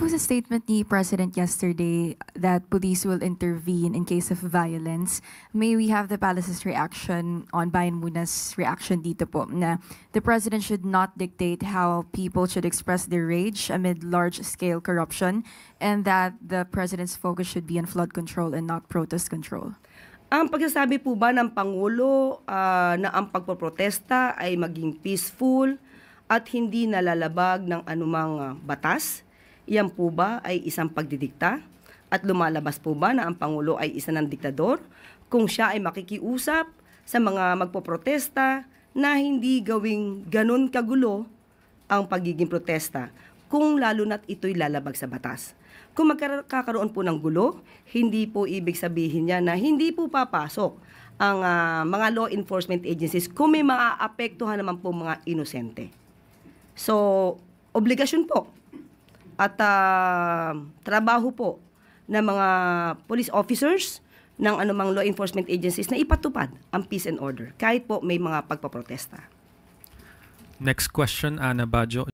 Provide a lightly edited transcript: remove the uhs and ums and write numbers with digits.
po sa statement ni President yesterday that police will intervene in case of violence, may we have the palace's reaction on Bayan Muna's reaction dito po na the President should not dictate how people should express their rage amid large-scale corruption and that the President's focus should be on flood control and not protest control? Ang pagsasabi po ba ng Pangulo na ang pagpoprotesta ay maging peaceful at hindi nalalabag ng anumang batas? Iyan po ba ay isang pagdidikta? At lumalabas po ba na ang Pangulo ay isa ng diktador kung siya ay makikiusap sa mga magpoprotesta na hindi gawing ganun kagulo ang pagiging protesta kung lalo na't ito'y lalabag sa batas? Kung magkakaroon po ng gulo, hindi po ibig sabihin niya na hindi po papasok ang mga law enforcement agencies kung may maaapektuhan naman po mga inosente. So, obligasyon po at trabaho po ng mga police officers ng anumang law enforcement agencies na ipatupad ang peace and order kahit po may mga pagpaprotesta. Next question, Ana Bajo.